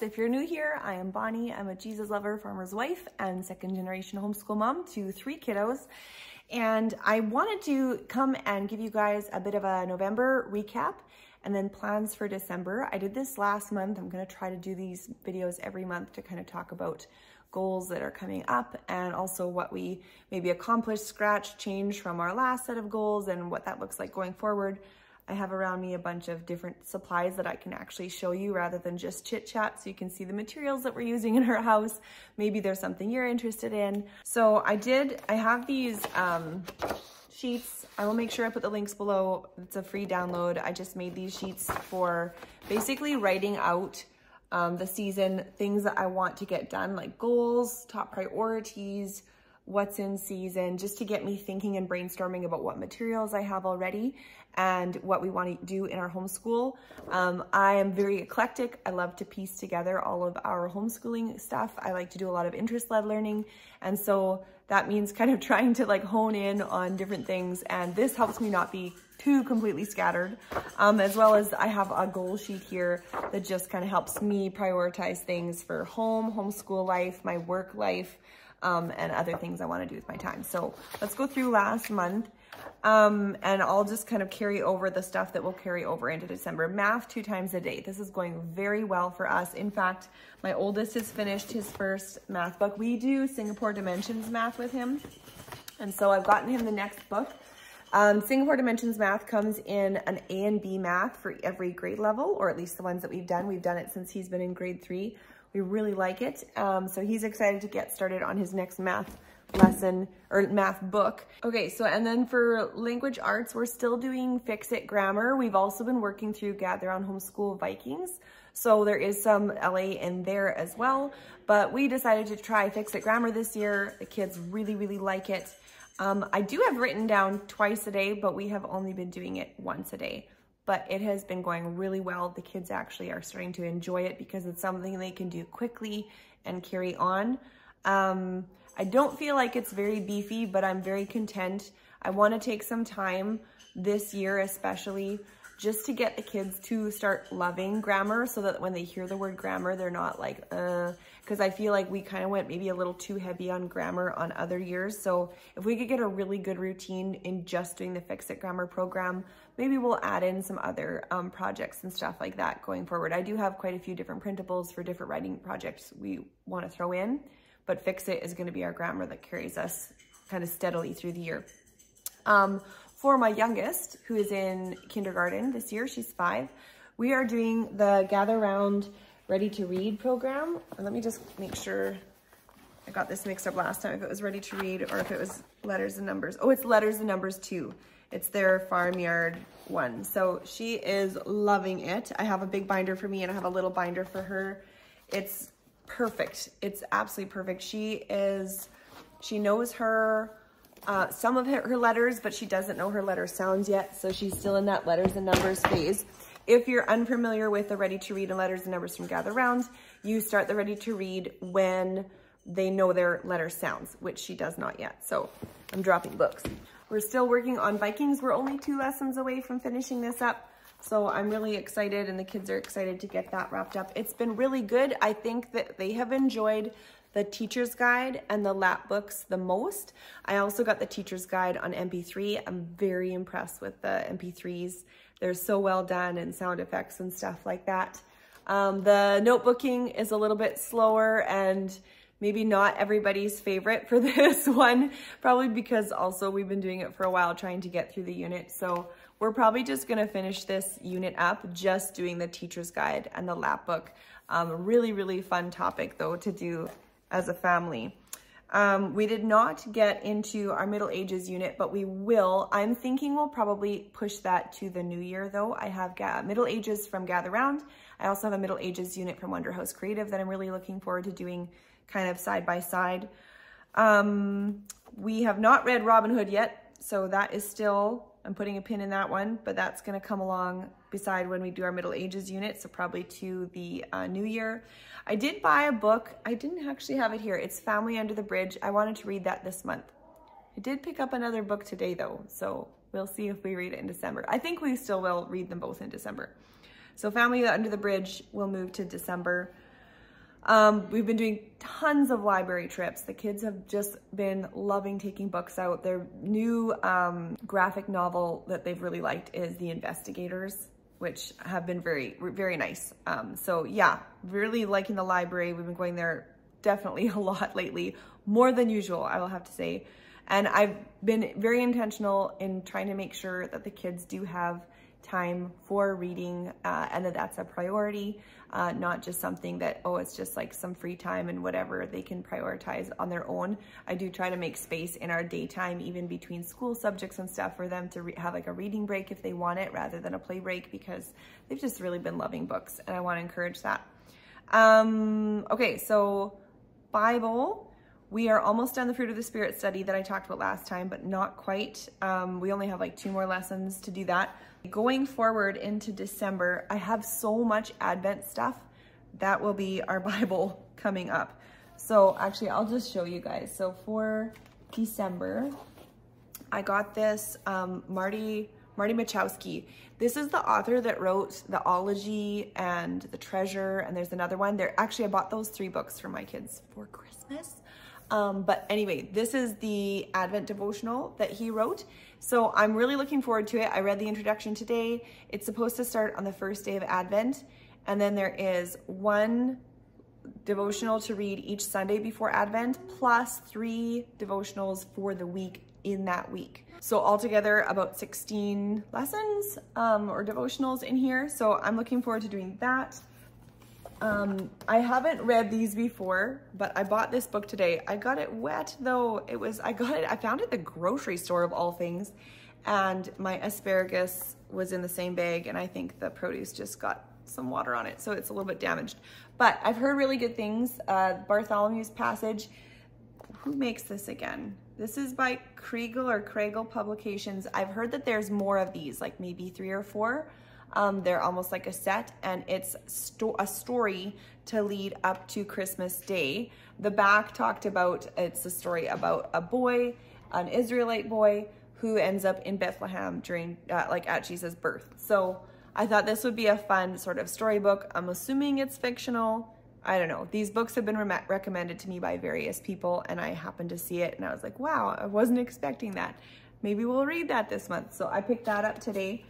podcast. If you're new here, I am Bonnie. I'm a Jesus lover, farmer's wife, and second generation homeschool mom to 3 kiddos. And I wanted to come and give you guys a bit of a November recap and then plans for December. I did this last month. I'm gonna try to do these videos every month to kind of talk about goals that are coming up and also what we maybe accomplished, scratched, changed from our last set of goals and what that looks like going forward. I have around me a bunch of different supplies that I can actually show you rather than just chit chat, so you can see the materials that we're using in our house. Maybe there's something you're interested in. So I have these sheets. I will make sure I put the links below. It's a free download. I just made these sheets for basically writing out the season, things that I want to get done, like goals, top priorities, what's in season, just to get me thinking and brainstorming about what materials I have already and what we want to do in our homeschool. I am very eclectic. I love to piece together all of our homeschooling stuff. I like to do a lot of interest-led learning. And so that means kind of trying to like hone in on different things. And this helps me not be too completely scattered, as well as I have a goal sheet here that just kind of helps me prioritize things for homeschool life, my work life, and other things I want to do with my time. So let's go through last month, and I'll just kind of carry over the stuff that will carry over into December. Math 2 times a day. This is going very well for us. In fact, my oldest has finished his first math book. We do Singapore Dimensions math with him, and so I've gotten him the next book. Singapore Dimensions math comes in an A and B math for every grade level, or at least the ones that we've done. We've done it since he's been in grade 3. We really like it. So he's excited to get started on his next math lesson or math book. Okay, so and then for language arts, we're still doing Fix It grammar. We've also been working through Gather Around Homeschool Vikings. So there is some LA in there as well, but we decided to try Fix It grammar this year. The kids really, really like it. I do have written down twice a day, but we have only been doing it once a day. But it has been going really well. The kids actually are starting to enjoy it because it's something they can do quickly and carry on. I don't feel like it's very beefy, but I'm very content. I want to take some time this year especially just to get the kids to start loving grammar so that when they hear the word grammar, they're not like, because I feel like we kind of went maybe a little too heavy on grammar on other years. So if we could get a really good routine in just doing the Fix It grammar program, maybe we'll add in some other projects and stuff like that going forward. I do have quite a few different printables for different writing projects we want to throw in, but Fix It is going to be our grammar that carries us kind of steadily through the year. For my youngest, who is in kindergarten this year, she's 5, we are doing the Gather Round Ready to Read program. And let me just make sure I got this mixed up last time, if it was Ready to Read or if it was Letters and Numbers. Oh, it's Letters and Numbers 2. It's their farmyard one. So she is loving it. I have a big binder for me and I have a little binder for her. It's perfect. It's absolutely perfect. She knows her some of her letters, but she doesn't know her letter sounds yet. So she's still in that letters and numbers phase. If you're unfamiliar with the Ready to Read and Letters and Numbers from Gather Round, you start the Ready to Read when they know their letter sounds, which she does not yet. So I'm dropping books. We're still working on Vikings. We're only 2 lessons away from finishing this up. So I'm really excited and the kids are excited to get that wrapped up. It's been really good. I think that they have enjoyed the teacher's guide and the lap books the most. I also got the teacher's guide on MP3. I'm very impressed with the MP3s. They're so well done and sound effects and stuff like that. The notebooking is a little bit slower and maybe not everybody's favorite for this one, probably because also we've been doing it for a while trying to get through the unit. So we're probably just gonna finish this unit up just doing the teacher's guide and the lap book. Really, really fun topic though to do as a family. We did not get into our Middle Ages unit, but we will. I'm thinking we'll probably push that to the new year though. I have Middle Ages from Gather Round. I also have a Middle Ages unit from Wonderhouse Creative that I'm really looking forward to doing kind of side by side. We have not read Robin Hood yet, so that is still, I'm putting a pin in that one, but that's gonna come along beside when we do our Middle Ages unit, so probably to the new year. I did buy a book. I didn't actually have it here. It's Family Under the Bridge. I wanted to read that this month. I did pick up another book today though, so we'll see if we read it in December. I think we still will read them both in December. So Family Under the Bridge will move to December. We've been doing tons of library trips. The kids have just been loving taking books out. Their new graphic novel that they've really liked is The Investigators, which have been very, very nice. So yeah, really liking the library. We've been going there definitely a lot lately, more than usual, I will have to say. And I've been very intentional in trying to make sure that the kids do have time for reading and that that's a priority, not just something that, oh, it's just like some free time and whatever they can prioritize on their own. I do try to make space in our daytime, even between school subjects and stuff, for them to have like a reading break if they want it rather than a play break, because they've just really been loving books and I want to encourage that. Okay, so Bible. We are almost done the Fruit of the Spirit study that I talked about last time, but not quite. We only have like 2 more lessons to do that. Going forward into December, I have so much Advent stuff. That will be our Bible coming up. So actually, I'll just show you guys. So for December, I got this Marty Machowski. This is the author that wrote the 𝔻𝕷𝕬𝕓𝕖𝕣 and the Treasure, and there's another one. Actually, I bought those 3 books for my kids for Christmas. But anyway, this is the Advent devotional that he wrote. So I'm really looking forward to it. I read the introduction today. It's supposed to start on the first day of Advent. And then there is 1 devotional to read each Sunday before Advent, plus 3 devotionals for the week in that week. So altogether about 16 lessons or devotionals in here. So I'm looking forward to doing that. I haven't read these before, but I bought this book today. I got it wet though. I found it at the grocery store of all things, and my asparagus was in the same bag, and I think the produce just got some water on it, so it's a little bit damaged. But I've heard really good things. Bartholomews Passage. Who makes this again? This is by 𝔻𝕖𝕔𝕬𝕓𝕖𝕣 Publications. I've heard that there's more of these, like maybe 3 or 4. They're almost like a set, and it's a story to lead up to Christmas Day. The back talked about, it's a story about a boy, an Israelite boy, who ends up in Bethlehem during, at Jesus' birth. So I thought this would be a fun sort of storybook. I'm assuming it's fictional. I don't know. These books have been recommended to me by various people, and I happened to see it, and I was like, wow, I wasn't expecting that. Maybe we'll read that this month. So I picked that up today.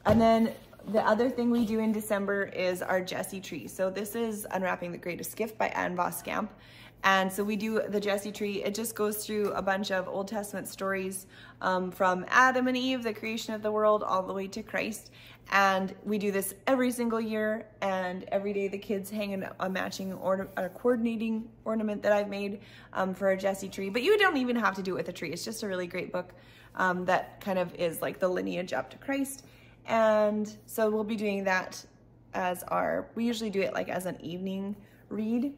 And then the other thing we do in December is our Jessie tree. So this is Unwrapping the Greatest Gift by Voscamp. And so we do the Jessie tree. It just goes through a bunch of Old Testament stories from Adam and Eve, the creation of the world, all the way to Christ. And we do this every single year, and every day the kids hang a matching a coordinating ornament that I've made for a Jessie tree. But you don't even have to do it with a tree. It's just a really great book that kind of is like the lineage up to Christ. And so we'll be doing that as we usually do it like as an evening read.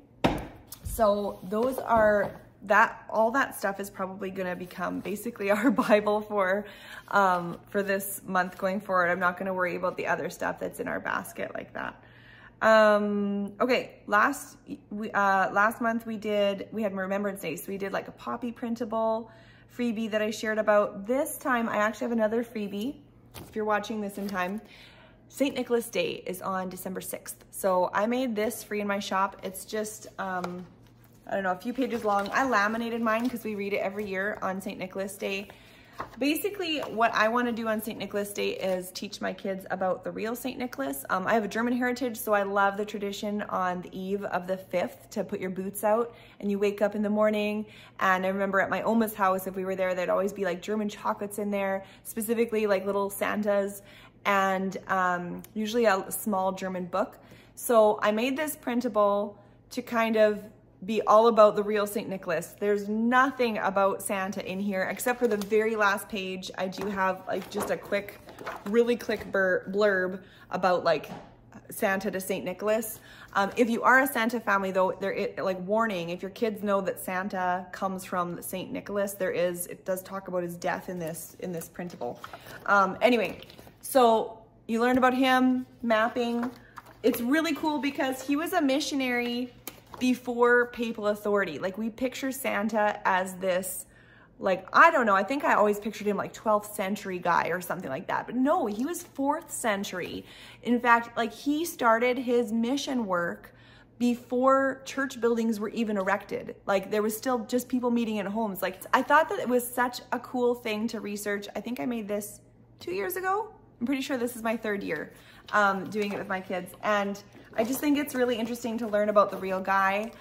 So those are, all that stuff is probably gonna become basically our Bible for this month going forward. I'm not gonna worry about the other stuff that's in our basket like that. Okay, last month we had Remembrance Day, so we did like a Poppy printable freebie that I shared about. This time I actually have another freebie. If you're watching this in time, St. Nicholas Day is on December 6th. So I made this free in my shop. It's just, I don't know, a few pages long. I laminated mine because we read it every year on St. Nicholas Day. Basically, what I want to do on St. Nicholas Day is teach my kids about the real St. Nicholas. I have a German heritage, so I love the tradition on the eve of the 5th to put your boots out and you wake up in the morning. And I remember at my Oma's house, if we were there, there'd always be like German chocolates in there, specifically like little Santas, and usually a small German book. So I made this printable to kind of be all about the real St. Nicholas. There's nothing about Santa in here except for the very last page. I do have like just a quick, really quick blurb about like Santa to St. Nicholas. If you are a Santa family though, like warning, if your kids know that Santa comes from St. Nicholas, it does talk about his death in this printable. Anyway, so you learned about him, mapping. It's really cool because he was a missionary before papal authority. Like we picture Santa as this, like, I don't know, I think I always pictured him like 12th century guy or something like that. But no, he was 4th century. In fact, like he started his mission work before church buildings were even erected. Like there was still just people meeting in homes. Like I thought that it was such a cool thing to research. I think I made this 2 years ago. I'm pretty sure this is my 3rd year doing it with my kids. And I just think it's really interesting to learn about the real guy.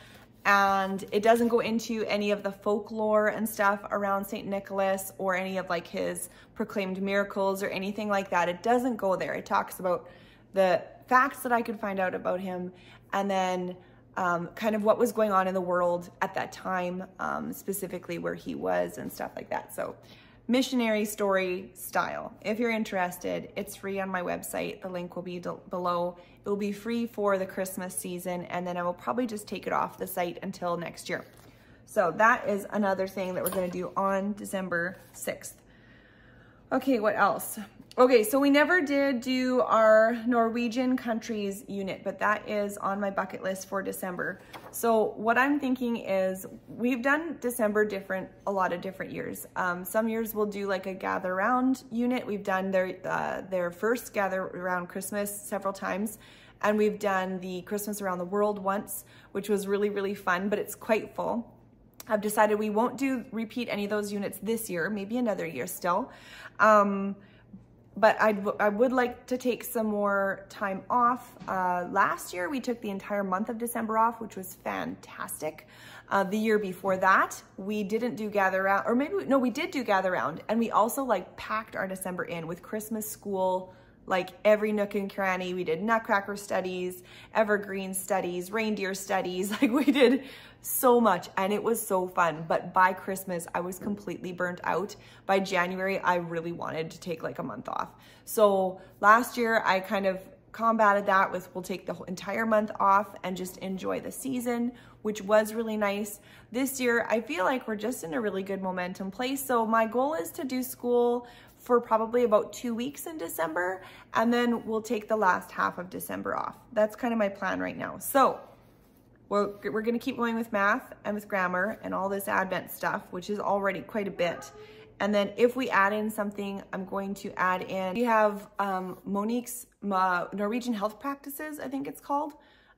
And it doesn't go into any of the folklore and stuff around St. Nicholas or any of like his proclaimed miracles or anything like that. It doesn't go there. It talks about the facts that I could find out about him, and then kind of what was going on in the world at that time, specifically where he was and stuff like that. So missionary story style. If you're interested, it's free on my website. The link will be below. It will be free for the Christmas season, and then I will probably just take it off the site until next year. So that is another thing that we're going to do on December 6th. Okay, what else? Okay, so we never did do our Norwegian countries unit, but that is on my bucket list for December. So what I'm thinking is we've done December a lot of different years. Some years we'll do like a gather around unit. We've done their first gather around Christmas several times, and we've done the Christmas around the world once, which was really, really fun, but it's quite full. I've decided we won't repeat any of those units this year, maybe another year still. But I would like to take some more time off. Last year, we took the entire month of December off, which was fantastic. The year before that, we didn't do gather round, or maybe, no, we did do gather round. And we also like packed our December in with Christmas school, like every nook and cranny. We did nutcracker studies, evergreen studies, reindeer studies. Like we did so much, and it was so fun. But by Christmas, I was completely burnt out. By January, I really wanted to take like a month off. So last year, I kind of combated that with we'll take the entire month off and just enjoy the season, which was really nice. This year, I feel like we're just in a really good momentum place. So my goal is to do school for probably about 2 weeks in December, and then we'll take the last half of December off. That's kind of my plan right now. So we're gonna keep going with math and with grammar and all this Advent stuff, which is already quite a bit. And then if we add in something, I'm going to add in, we have Monique's Norwegian Health Practices, I think it's called,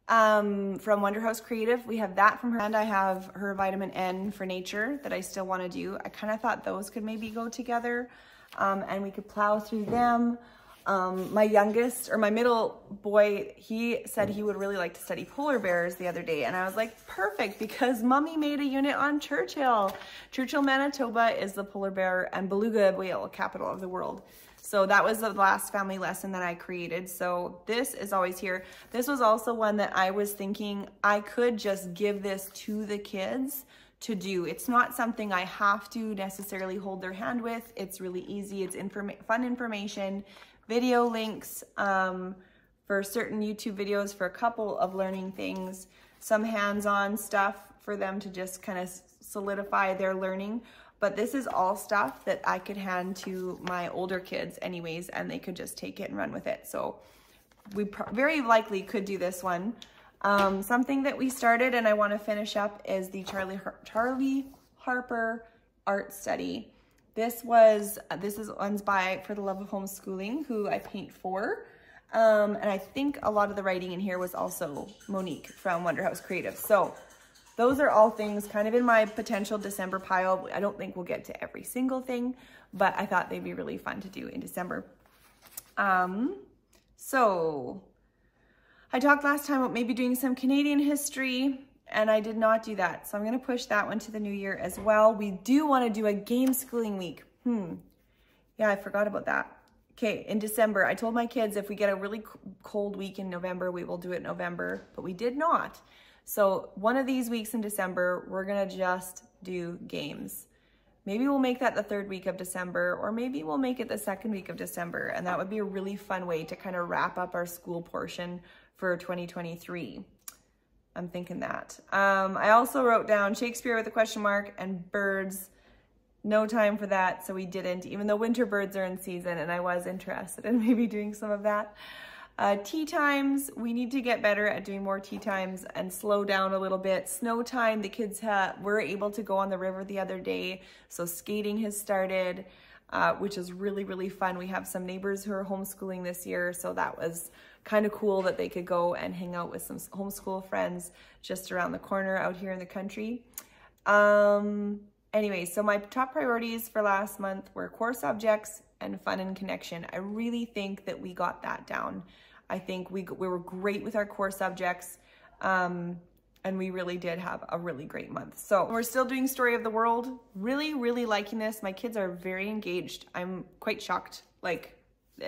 from Wonderhouse Creative. We have that from her, and I have her vitamin N for nature that I still wanna do. I kind of thought those could maybe go together, and we could plow through them. My youngest, or my middle boy, he said he would really like to study polar bears the other day. And I was like, perfect, because mommy made a unit on Churchill. Churchill, Manitoba is the polar bear and beluga whale capital of the world. So that was the last family lesson that I created. So this is always here. This was also one that I was thinking I could just give this to the kids to do. It's not something I have to necessarily hold their hand with. It's really easy. It's fun information. Video links for certain YouTube videos for a couple of learning things, some hands-on stuff for them to just kind of solidify their learning. But this is all stuff that I could hand to my older kids anyways, and they could just take it and run with it. So we very likely could do this one. Something that we started and I want to finish up is the Charlie Harper art study. This is one's by For the Love of Homeschooling, who I paint for. And I think a lot of the writing in here was also Monique from Wonderhouse Creative. So those are all things kind of in my potential December pile. I don't think we'll get to every single thing, but I thought they'd be really fun to do in December. So I talked last time about maybe doing some Canadian history, and I did not do that. So I'm gonna push that one to the new year as well. We do wanna do a game schooling week. Yeah, I forgot about that. Okay, in December, I told my kids if we get a really cold week in November, we will do it in November, but we did not. So one of these weeks in December, we're gonna just do games. Maybe we'll make that the 3rd week of December, or maybe we'll make it the 2nd week of December, and that would be a really fun way to kind of wrap up our school portion for 2023. I'm thinking that. I also wrote down Shakespeare with a question mark and birds. No time for that, so we didn't, even though winter birds are in season, and I was interested in maybe doing some of that. Tea times, we need to get better at doing more tea times and slow down a little bit. Snow time, the kids were able to go on the river the other day, so skating has started, which is really, really fun. We have some neighbors who are homeschooling this year, so that was kind of cool that they could go and hang out with some homeschool friends just around the corner out here in the country. Anyway, so my top priorities for last month were core subjects and fun and connection. I really think that we got that down. I think we were great with our core subjects, and we really did have a really great month. So we're still doing Story of the World. Really, really liking this. My kids are very engaged. I'm quite shocked. Like,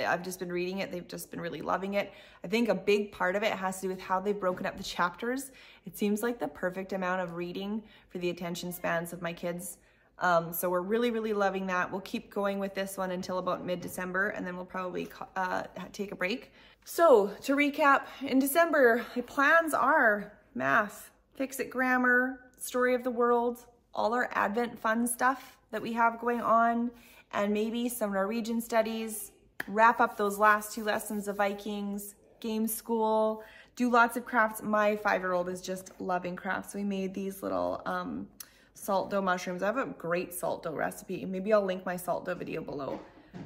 I've just been reading it. They've just been really loving it. I think a big part of it has to do with how they've broken up the chapters. It seems like the perfect amount of reading for the attention spans of my kids. So we're really, really loving that. We'll keep going with this one until about mid-December, and then we'll probably take a break. So to recap, in December, my plans are math, Fix-It Grammar, Story of the World, all our Advent fun stuff that we have going on, and maybe some Norwegian studies, wrap up those last 2 lessons of Vikings, game school, do lots of crafts. My 5-year-old is just loving crafts. We made these little salt dough mushrooms. I have a great salt dough recipe. Maybe I'll link my salt dough video below.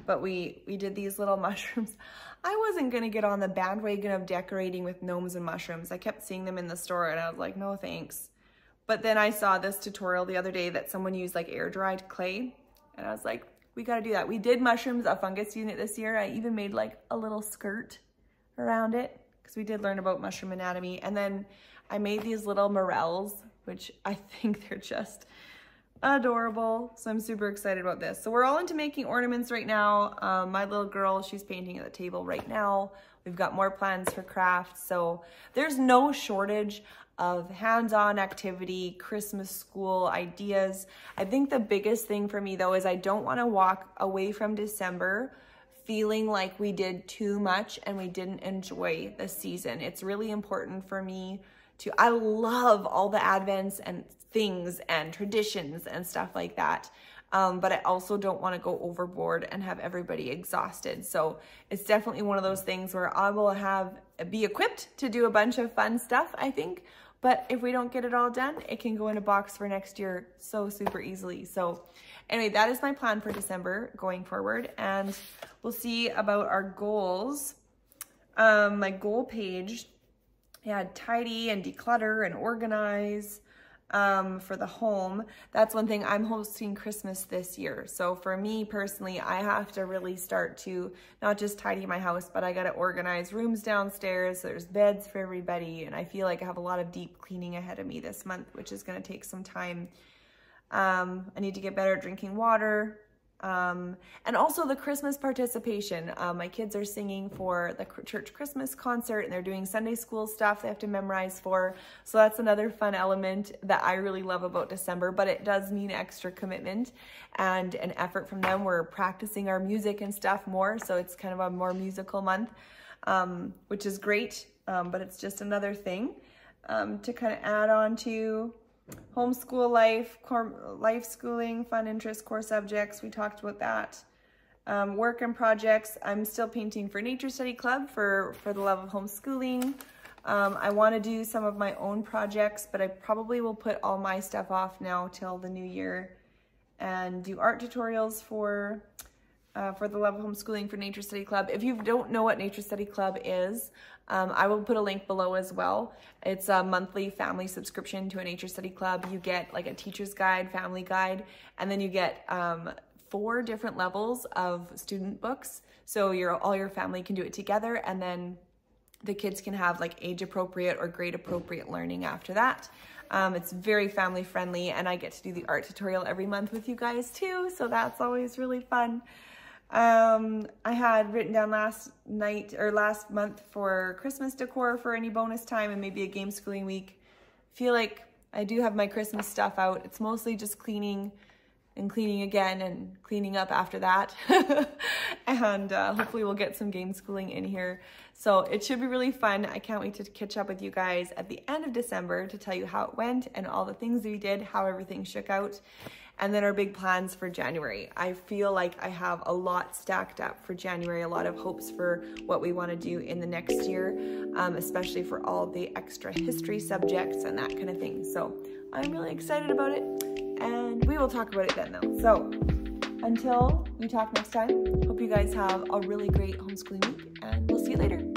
But we did these little mushrooms. I wasn't gonna get on the bandwagon of decorating with gnomes and mushrooms. I kept seeing them in the store and I was like, no thanks. But then I saw this tutorial the other day that someone used like air dried clay. And I was like, we gotta do that. We did mushrooms, a fungus unit this year. I even made like a little skirt around it because we did learn about mushroom anatomy. And then I made these little morels, which I think they're just adorable. So I'm super excited about this. So we're all into making ornaments right now. My little girl, she's painting at the table right now. We've got more plans for crafts. So there's no shortage of hands-on activity, Christmas school ideas. I think the biggest thing for me though is I don't want to walk away from December feeling like we did too much and we didn't enjoy the season. It's really important for me I love all the Advents and things and traditions and stuff like that. But I also don't want to go overboard and have everybody exhausted. So it's definitely one of those things where I will be equipped to do a bunch of fun stuff, I think. But if we don't get it all done, it can go in a box for next year so super easily. So anyway, that is my plan for December going forward. And we'll see about our goals. My goal page, tidy and declutter and organize for the home. That's one thing. I'm hosting Christmas this year. So for me personally, I have to really start to not just tidy my house, but I got to organize rooms downstairs. There's beds for everybody. And I feel like I have a lot of deep cleaning ahead of me this month, which is going to take some time. I need to get better at drinking water. And also the Christmas participation. My kids are singing for the church Christmas concert and they're doing Sunday school stuff they have to memorize for. So that's another fun element that I really love about December, but it does mean extra commitment and an effort from them. We're practicing our music and stuff more. So it's kind of a more musical month, which is great. But it's just another thing, to kind of add on to homeschool life, life schooling, fun interest, core subjects. We talked about that. Work and projects. I'm still painting for Nature Study Club for the Love of Homeschooling. I want to do some of my own projects, but I probably will put all my stuff off now till the new year and do art tutorials for the Love of Homeschooling for Nature Study Club. If you don't know what Nature Study Club is, I will put a link below as well. It's a monthly family subscription to a Nature Study Club. You get like a teacher's guide, family guide, and then you get 4 different levels of student books. So all your family can do it together, and then the kids can have like age appropriate or grade appropriate learning after that. It's very family friendly, and I get to do the art tutorial every month with you guys too. So that's always really fun. I had written down last month for Christmas decor for any bonus time and maybe a game schooling week. Feel like I do have my Christmas stuff out. It's mostly just cleaning and cleaning again and cleaning up after that. And hopefully we'll get some game schooling in here. So it should be really fun. I can't wait to catch up with you guys at the end of December to tell you how it went and all the things we did, how everything shook out. And then our big plans for January. I feel like I have a lot stacked up for January, a lot of hopes for what we want to do in the next year, especially for all the extra history subjects and that kind of thing. So I'm really excited about it, and we will talk about it then though. So until we talk next time, hope you guys have a really great homeschooling week, and we'll see you later.